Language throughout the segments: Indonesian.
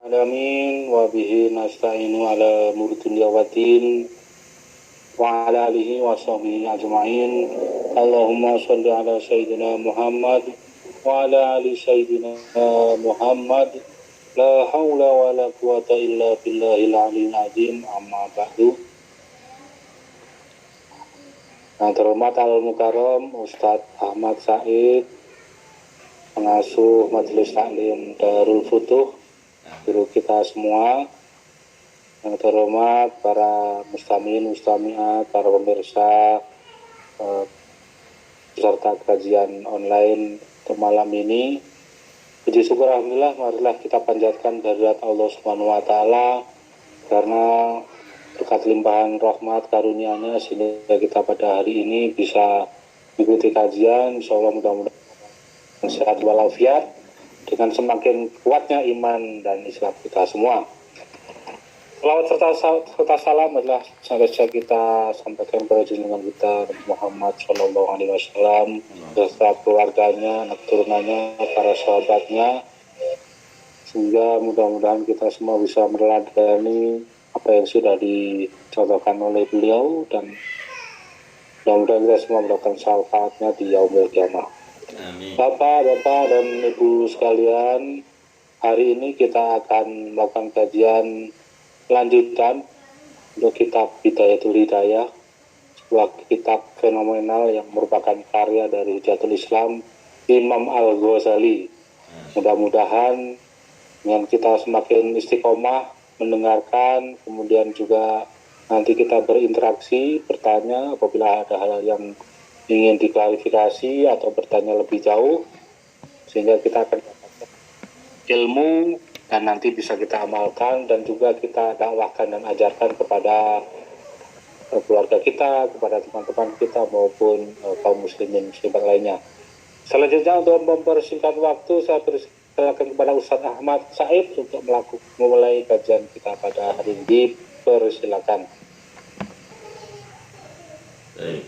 Alamin wa bihi nasta'inu ala umuri dunya waddin wa ala alihi wa sahbihi ajma'in. Allahumma sholli ala sayyidina Muhammad wa ala ali sayyidina Muhammad. La haula wa la quwata illa billahil aliyyil azim. Amma ba'du. Yang terhormat Al-Mukarram Ustadz Ahmad Said, pengasuh Majelis Taklim Darul Futuh, guru kita semua. Yang terhormat para mustamiin, mustamiat, para pemirsa peserta kajian online untuk malam ini. Puji syukur alhamdulillah, marilah kita panjatkan kehadirat Allah Subhanahu wa taala karena berkat limpahan rahmat karunia-Nya sehingga kita pada hari ini bisa mengikuti kajian. Insyaallah mudah-mudahan sehat walafiat dengan semakin kuatnya iman dan Islam kita semua. Salawat serta salam adalah senantiasa kita sampaikan kepada junjungan kita Muhammad Shallallahu Alaihi Wasallam beserta keluarganya, anak turunannya, para sahabatnya, sehingga mudah-mudahan kita semua bisa meneladani apa yang sudah dicontohkan oleh beliau dan mudah-mudahan kita semua mendapatkan syafaatnya di yaumil qiyamah. Bapak dan Ibu sekalian, hari ini kita akan melakukan kajian lanjutan untuk kitab Bidayatul Hidayah, sebuah kitab fenomenal yang merupakan karya dari Hujatul Islam Imam Al-Ghazali. Mudah-mudahan dengan kita semakin istiqomah mendengarkan, kemudian juga nanti kita berinteraksi, bertanya apabila ada hal yang ingin diklarifikasi atau bertanya lebih jauh, sehingga kita akan mendapatkan ilmu dan nanti bisa kita amalkan dan juga kita dakwahkan dan ajarkan kepada keluarga kita, kepada teman-teman kita maupun kaum muslimin muslimat lainnya. Selanjutnya untuk mempersingkat waktu, saya persilakan kepada Ustadz Ahmad Said untuk memulai kajian kita pada hari ini. Persilakan. Baik.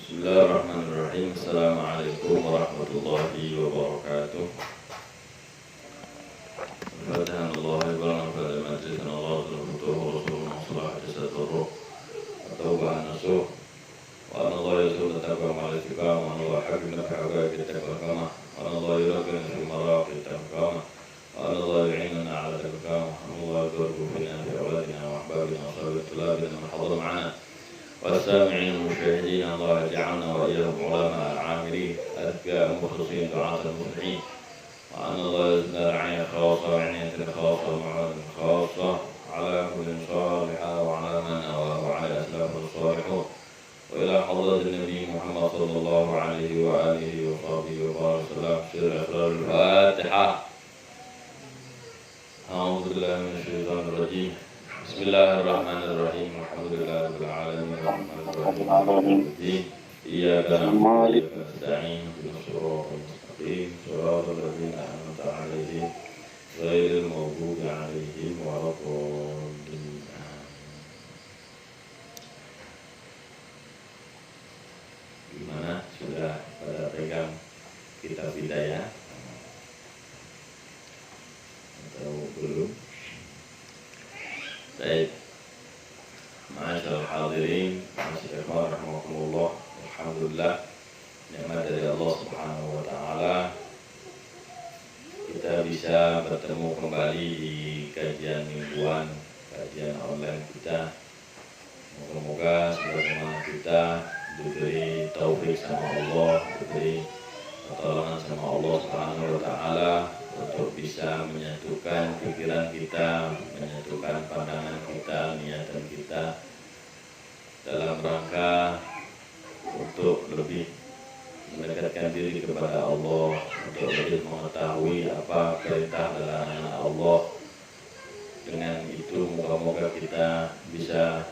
Bismillahirrahmanirrahim. Assalamualaikum warahmatullahi wabarakatuh. Fatihan Allah ibaran pada majlis Allah Subhanahu wa Rasulullah sallallahu alaihi wasallam atau nasuh wa Allah yusuf taqwa ma'alika wa Allah hakim naf'a kita kama wa Allah yurqina fi maraqi taqwa wa Allah yu'inuna 'ala taqwa wa Allah yurqu fina fi awladina wa ahbabina wa sahabatina man hadara ma'ana والسامعين والمشاهدين الله يجعلنا وإياهم علماء عاملين أذكياء مخلصين دعاة المصلحين وأن الله يزداد رعاية خاصة وعناية خاصة ومعونة خاصة على كل صالحة وعلى من أواه وعلى أسلاف الصالحون وإلى حضرة النبي محمد صلى الله عليه وآله وصحبه وبارك وسلم سر أسرار الفاتحة. أعوذ بالله من الشيطان الرجيم. Bismillahirrahmanirrahim. Alhamdulillahirabbil alamin. Arrahmanirrahim. Maliki yaumiddin. Iyyaka na'budu wa iyyaka nasta'in. Ihdinas siratal mustaqim. Siratal ladzina an'amta 'alaihim ghairil maghdubi 'alaihim waladdallin. Gimana? Sudah pada pegang kitab Hidayah atau belum? Baik, ma'asyiral hadirin, ma'asyiral ikhwan rahimakumullah. Alhamdulillah, nikmat dari Allah Subhanahu wa taala kita bisa bertemu kembali di kajian mingguan, kajian online kita. Moga-moga sebagaimana kita diberi taufik sama Allah, diberi pertolongan sama Allah Subhanahu wa taala untuk bisa menyatukan pikiran kita, menyatukan pandangan kita, niatan kita dalam rangka untuk lebih mendekatkan diri kepada Allah, untuk lebih mengetahui apa perintah dan larangan Allah. Dengan itu moga-moga kita bisa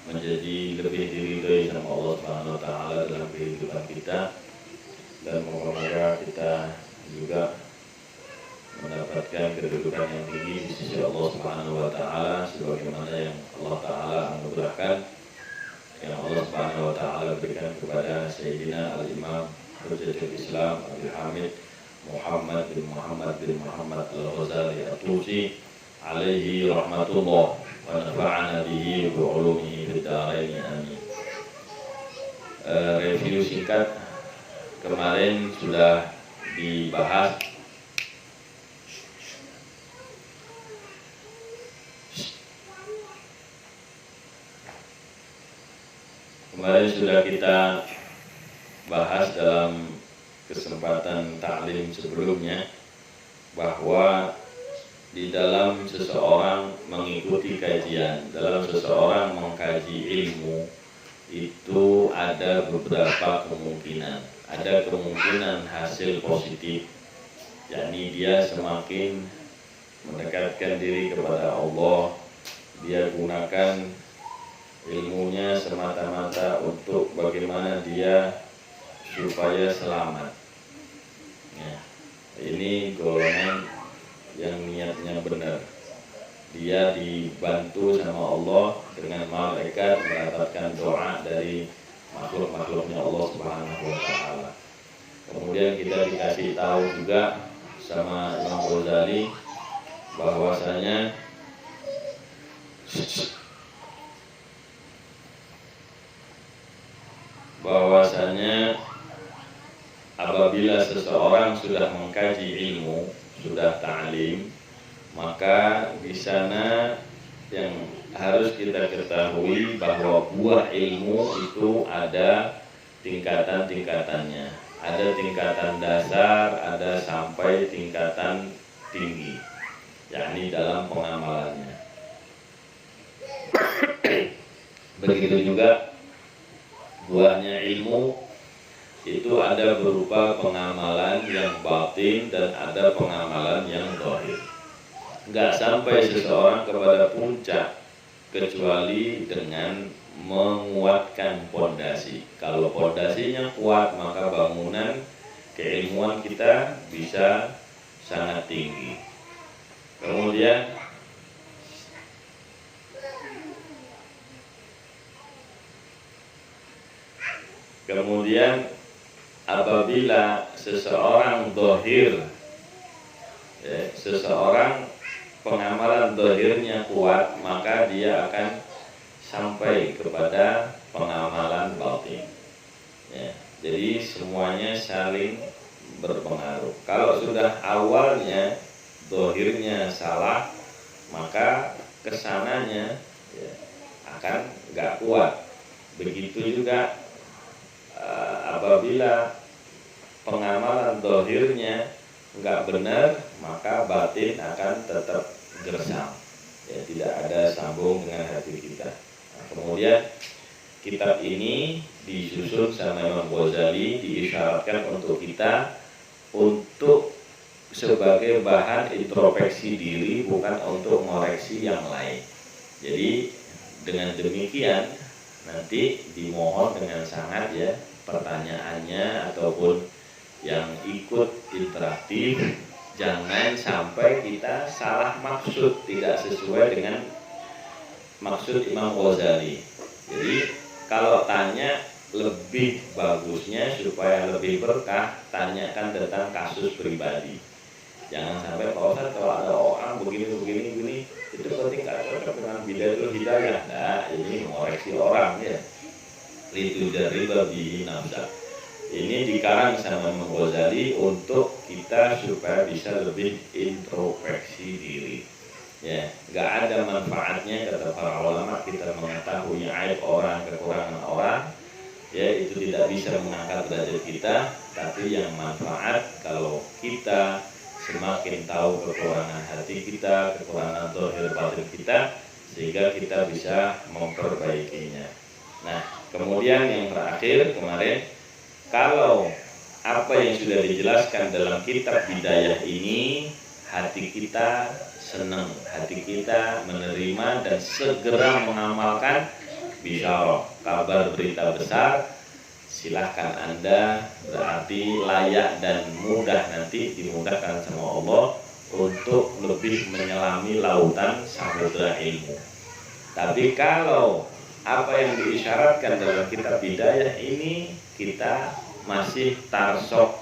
menjadi lebih diridhoi sama Allah Subhanahu wa taala dalam kehidupan kita, dan moga-moga kita juga mendapatkan kedudukan yang tinggi di sisi Allah Subhanahu wa taala sebagaimana yang Allah taala anugerahkan, yang Allah Subhanahu wa taala berikan kepada Sayyidina Al-Imam Hujatul Islam Abdul Hamid Muhammad bin Muhammad Al-Ghazali At-Tusi alaihi rahmatullah wa nafa'ana bihi wa ulumihi fid dharain amin. Review singkat kemarin sudah dibahas kita bahas dalam kesempatan taklim sebelumnya bahwa di dalam seseorang mengikuti kajian, dalam seseorang mengkaji ilmu itu ada beberapa kemungkinan. Ada kemungkinan hasil positif, yakni dia semakin mendekatkan diri kepada Allah, dia gunakan ilmunya semata-mata untuk bagaimana dia supaya selamat. Ya, ini golongan yang niatnya benar. Dia dibantu sama Allah dengan malaikat mendapatkan doa dari makhluk-makhluknya Allah Subhanahu wa Ta'ala. Kemudian kita dikasih tahu juga sama Imam Ghazali bahwasanya apabila seseorang sudah mengkaji ilmu, sudah ta'lim, maka di sana yang harus kita ketahui bahwa buah ilmu itu ada tingkatan-tingkatannya. Ada tingkatan dasar, ada sampai tingkatan tinggi, yakni dalam pengamalannya. Begitu juga buahnya ilmu itu ada berupa pengamalan yang batin dan ada pengamalan yang zahir. Enggak sampai seseorang kepada puncak kecuali dengan menguatkan pondasi. Kalau pondasinya kuat, maka bangunan keilmuan kita bisa sangat tinggi. Kemudian apabila seseorang zahir, seseorang pengamalan zahirnya kuat, maka dia akan sampai kepada pengamalan batin. Ya, jadi semuanya saling berpengaruh. Kalau sudah awalnya zahirnya salah, maka kesananya akan nggak kuat. Begitu juga apabila pengamalan zahirnya nggak benar, maka batin akan tetap gersang, ya, tidak ada sambung dengan hati kita. Nah, kemudian kitab ini disusun sama Imam Ghazali, diisyaratkan untuk kita untuk sebagai bahan introspeksi diri, bukan untuk mengoreksi yang lain. Jadi dengan demikian nanti dimohon dengan sangat ya pertanyaannya ataupun yang ikut interaktif, jangan sampai kita salah maksud, tidak sesuai dengan maksud Imam Ghazali. Jadi kalau tanya, lebih bagusnya supaya lebih berkah, tanyakan tentang kasus pribadi. Jangan sampai Pak Ustaz kalau ada orang begini itu berarti nggak cocok dengan bidayatul hidayah. Nah, ini mengoreksi orang ya. Itu dari babi nafsa. Ini dikarang sama Imam Ghazali untuk kita supaya bisa lebih introspeksi diri. Ya, nggak ada manfaatnya kata para ulama kita mengetahui aib orang, kekurangan orang. Ya, itu tidak bisa mengangkat derajat kita. Tapi yang manfaat kalau kita semakin tahu kekurangan hati kita, kekurangan zahir batin kita, sehingga kita bisa memperbaikinya. Nah, kemudian yang terakhir kemarin, kalau apa yang sudah dijelaskan dalam kitab Bidayah ini, hati kita senang, hati kita menerima dan segera mengamalkan bisyarah, kabar berita besar. Silahkan Anda, berarti layak dan mudah nanti dimudahkan sama Allah untuk lebih menyelami lautan samudera ilmu. Tapi kalau apa yang diisyaratkan dalam kitab Bidayah ini kita masih tarsok,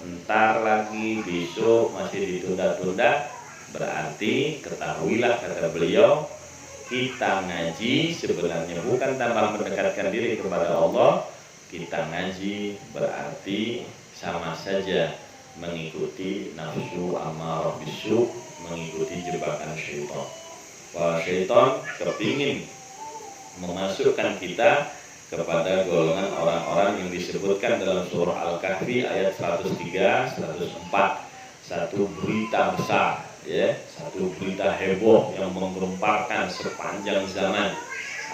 entar lagi, besok masih ditunda-tunda, berarti ketahuilah kata beliau, kita ngaji sebenarnya bukan tambah mendekatkan diri kepada Allah. Kita ngaji berarti sama saja mengikuti nafsu amarah bisu, mengikuti jebakan syaitan. Wah, syaitan kepingin memasukkan kita kepada golongan orang-orang yang disebutkan dalam surah Al-Kahfi ayat 103, 104. Satu berita besar, ya, satu berita heboh yang menggemparkan sepanjang zaman.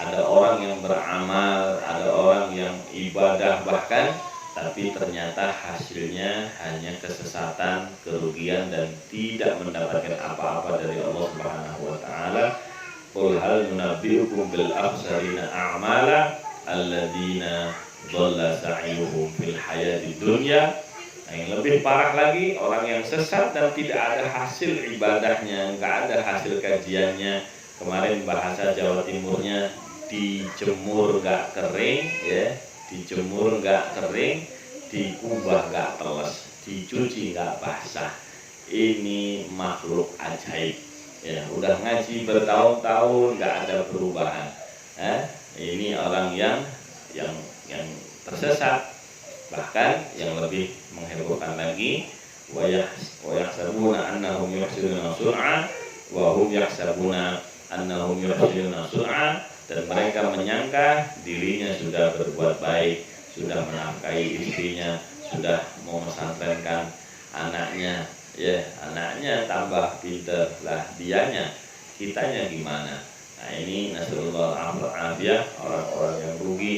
Ada orang yang beramal, ada orang yang ibadah bahkan, tapi ternyata hasilnya hanya kesesatan, kerugian, dan tidak mendapatkan apa-apa dari Allah Subhanahu wa taala. Qul hal nunabbi'ukum bil akhsarina a'mala alladzina dhalla sa'yuhum fil hayatid dunya. Nah, yang lebih parah lagi, orang yang sesat dan tidak ada hasil ibadahnya, nggak ada hasil kajiannya. Kemarin bahasa Jawa Timurnya, dijemur nggak kering, ya, dijemur nggak kering, dikubah nggak teles, dicuci nggak basah. Ini makhluk ajaib. Ya, udah ngaji bertahun-tahun nggak ada perubahan. Ini orang yang tersesat. Bahkan yang lebih menghebohkan lagi, wa yahsabuna annahum yuhsinuna sun'a wa hum yahsabuna annahum yuhsinuna sun'a, dan mereka menyangka dirinya sudah berbuat baik, sudah menafkahi istrinya, sudah memesantrenkan anaknya, ya, anaknya tambah pinter lah, dianya, kitanya gimana? Nah, ini nasallallahu alaihi orang-orang yang rugi.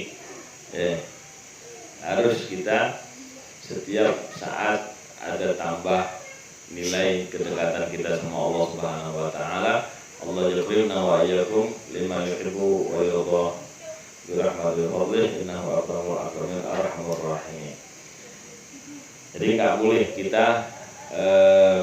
Harus kita setiap saat ada tambah nilai kedekatan kita sama Allah Subhanahu wa taala. Allah yaqilna wa iyyakum lima yuhibbu wa yarda bi rahmatil fadlih innahu akramul akramin arhamur rahimin. Jadi nggak boleh kita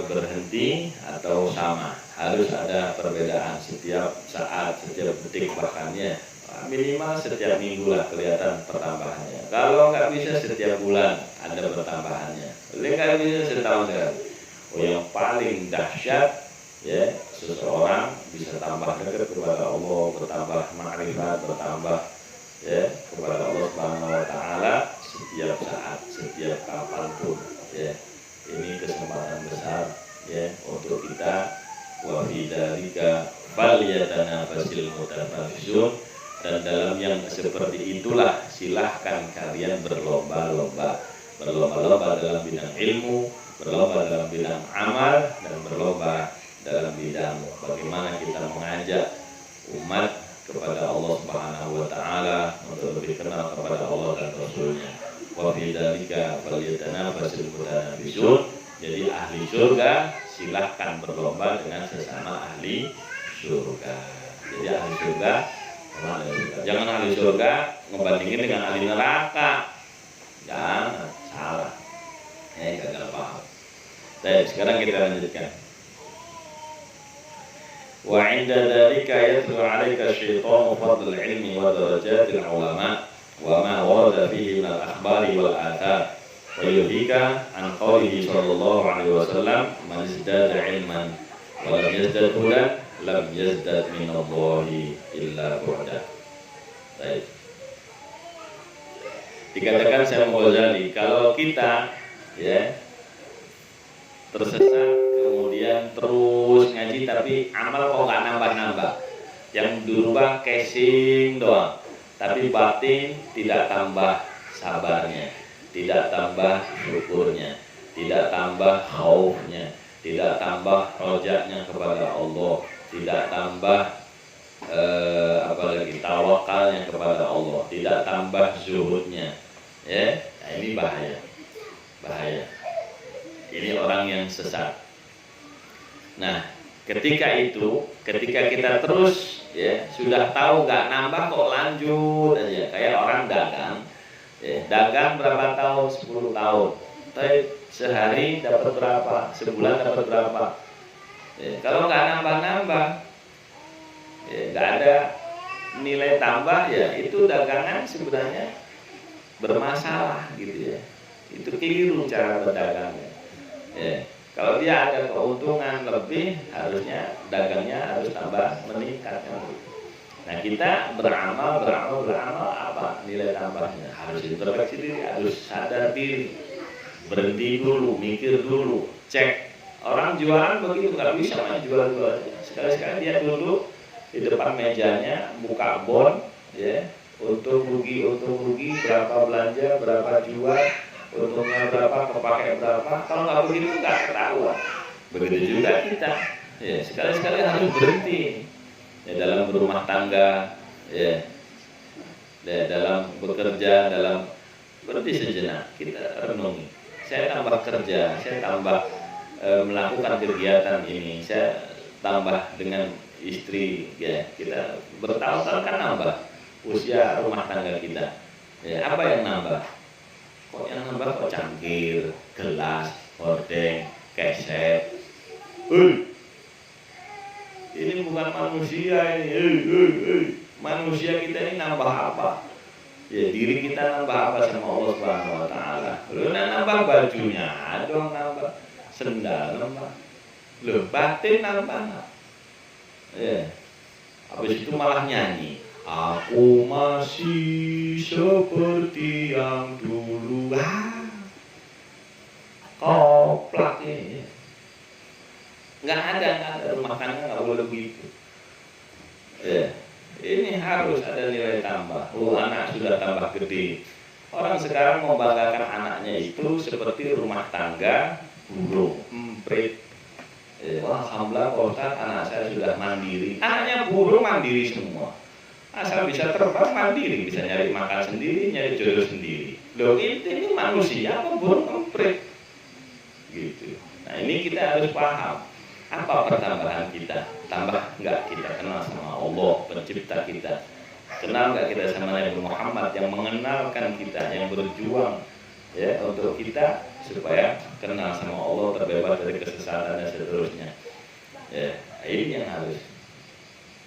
berhenti atau sama, harus ada perbedaan setiap saat, setiap detik, bahkan ya minimal setiap minggu lah kelihatan pertambahannya. Kalau nggak bisa setiap bulan ada pertambahannya. Boleh nggak bisa setahun sekali. Oh, yang paling dahsyat, ya, seseorang bisa tambah dekat kepada Allah, bertambah ma'rifat, bertambah, ya, kepada Allah Subhanahu wa taala setiap saat, setiap kapanpun, ya. Ini kesempatan besar, ya, untuk kita. Wa fi dzalika falyatanafasil mutanafisun, dan dalam yang seperti itulah silahkan kalian berlomba-lomba dalam bidang ilmu, berlomba dalam bidang amal, dan berlomba dalam bidang bagaimana kita mengajak umat kepada Allah Subhanahu wa taala untuk lebih kenal kepada Allah dan Rasulnya. Wa fi dzalika falyatanafasul mutanafisun. Jadi ahli surga silahkan berlomba dengan sesama ahli surga. Jadi ahli surga, jangan ahli surga ngebandingin dengan ahli neraka. Jangan, salah. Gagal paham. Baik, sekarang kita lanjutkan. Wa 'inda dzalika yatlu 'alaika asy-syaitanu fadlal 'ilmi wa darajatil 'ulama wa ma warada fihi min al-akhbari wal athar wa yuhika an qawlihi sallallahu alaihi wasallam man izdada 'ilman wa lam yazdad hudan lam yazdad min Allahi illa bu'da. Baik. Dikatakan Syekh Ghazali, kalau kita, ya, tersesat kemudian terus ngaji tapi amal kok nggak nambah-nambah, yang dirubah casing doang, tapi batin tidak tambah sabarnya, tidak tambah syukurnya, tidak tambah khaufnya, tidak tambah rojaknya kepada Allah, tidak tambah apalagi tawakalnya kepada Allah, tidak tambah zuhudnya, ya. Nah, ini bahaya. Ini orang yang sesat. Nah, ketika kita terus, ya, sudah tahu nggak nambah kok lanjut aja, kayak orang dagang, ya, dagang berapa tahun, 10 tahun, tapi sehari dapat berapa, sebulan dapat berapa, ya, kalau nggak nambah-nambah, ya, nggak ada nilai tambah, ya itu dagangan sebenarnya bermasalah gitu, ya. Itu keliru cara berdagangnya. Ya. Kalau dia ada keuntungan lebih, harusnya dagangnya harus tambah meningkat. Nah, kita beramal apa nilai tambahnya? Harus introspeksi diri, harus sadar diri, berhenti dulu, mikir dulu, cek. Orang jualan begitu nggak bisa main jual-jual. Sekali-sekali dia duduk di depan mejanya, buka bon, ya, untung rugi, berapa belanja, berapa jual, untungnya berapa, kepake berapa. Kalau nggak begitu nggak ketahuan. Begitu juga kita, ya, sekali-sekali harus berhenti. Ya, dalam berumah tangga, ya, dalam bekerja, dalam berhenti sejenak, kita renungi. Saya tambah kerja, saya tambah melakukan kegiatan ini, saya tambah dengan istri, ya, kita bertahun-tahun kan nambah usia rumah tangga kita. Ya, apa yang nambah? Kok yang nambah kok cangkir, gelas, hordeng, keset. Ini bukan manusia ini. Manusia kita ini nambah apa? Ya, diri kita nambah apa sama Allah Subhanahu wa taala. Lu nambah bajunya, dong nambah sendal nambah. Lu batin nambah. Ya. Habis itu malah nyanyi. Aku masih seperti yang dulu. Koplak ini. Nggak ada rumah tangga nggak boleh begitu. Ya, ini harus ada nilai tambah. Anak sudah tambah gede. Orang sekarang membanggakan anaknya itu seperti rumah tangga burung, emprit. Wah, alhamdulillah Pak Ustaz, anak saya sudah mandiri. Anaknya burung mandiri semua. Asal bisa terbang mandiri, bisa nyari makan sendiri, nyari jodoh sendiri. Loh, ini manusia apa burung emprit? Gitu. Nah, ini kita harus paham. Apa pertambahan kita? Tambah nggak kita kenal sama Allah, pencipta kita? Kenal nggak kita sama Nabi Muhammad yang mengenalkan kita, yang berjuang ya untuk kita supaya kenal sama Allah, terbebas dari kesesatan dan seterusnya. Ya, ini yang harus.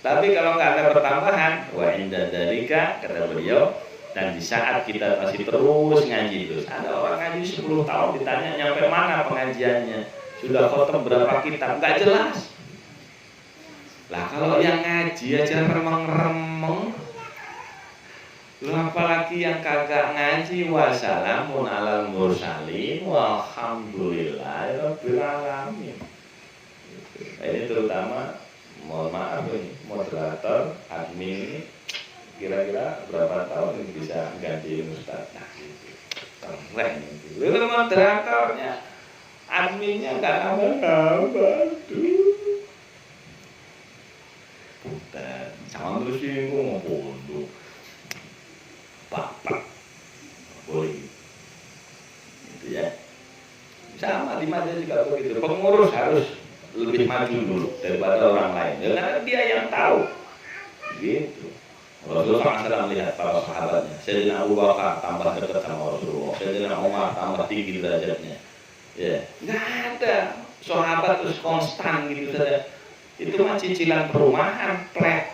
Tapi kalau nggak ada pertambahan, wa inda dzalika, kata beliau, dan di saat kita masih terus ngaji terus, ada orang ngaji 10 tahun ditanya nyampe mana pengajiannya? Sudah khotam berapa kitab, nggak jelas. Lah kalau yang ngaji aja remeng-remeng, lu apalagi yang kagak ngaji. Wassalamun alal mursalin walhamdulillahirabbil alamin. Ini terutama, mohon maaf ini, moderator, admin ini kira-kira berapa tahun ini bisa ganti Ustaz? Nah, gitu. Keren gitu. Lu moderatornya, adminnya nggak nambah-nambah, putar, sama terus singgung, pondok, bapak, boleh, gitu ya. Sama di majelis juga begitu. Pengurus harus lebih maju dulu daripada orang lain, karena dia yang tahu, gitu. Rasulullah SAW melihat para sahabatnya, Sayyidina Abu Bakar tambah dekat sama Rasulullah, Sayyidina Umar tambah tinggi derajatnya. Ya, nggak ada sahabat terus konstan gitu saja. Itu mah cicilan perumahan, plet.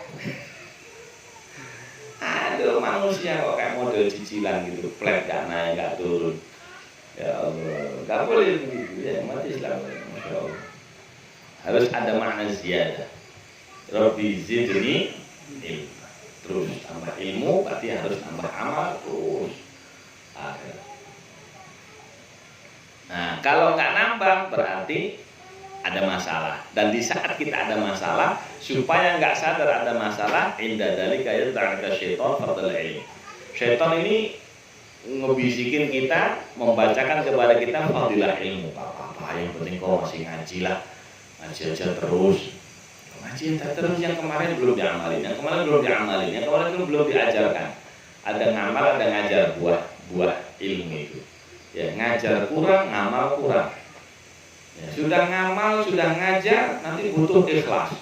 Aduh, manusia kok kayak model cicilan gitu, plet gak naik, gak turun. Ya Allah, nggak boleh begitu ya, umat Islam. Masya Allah. Harus ada makna ziyadah. Rabbi zidni ilmu. Terus tambah ilmu, berarti harus tambah amal terus. Nah, kalau nggak nambah berarti ada masalah. Dan di saat kita ada masalah, supaya nggak sadar ada masalah, indah dari kayak ta'ala syaitan fardal ilmi. Syaitan ini ngebisikin kita, membacakan kepada kita fadilah ilmu. Apa yang penting kau masih ngaji lah, ngaji aja terus. Ngaji aja terus, yang kemarin belum diamalin, yang kemarin belum diamalin, yang kemarin belum diajarkan. Ada ngamal, ada ngajar buah ilmu itu. Ya, ngajar kurang, ngamal kurang. Ya, sudah ngamal, sudah ngajar, nanti butuh ikhlas.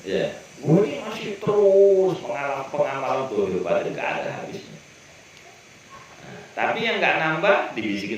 Ya, gue ini masih terus pengamalan tuh, berarti nggak ada habisnya. Nah, tapi yang nggak nambah dibisikin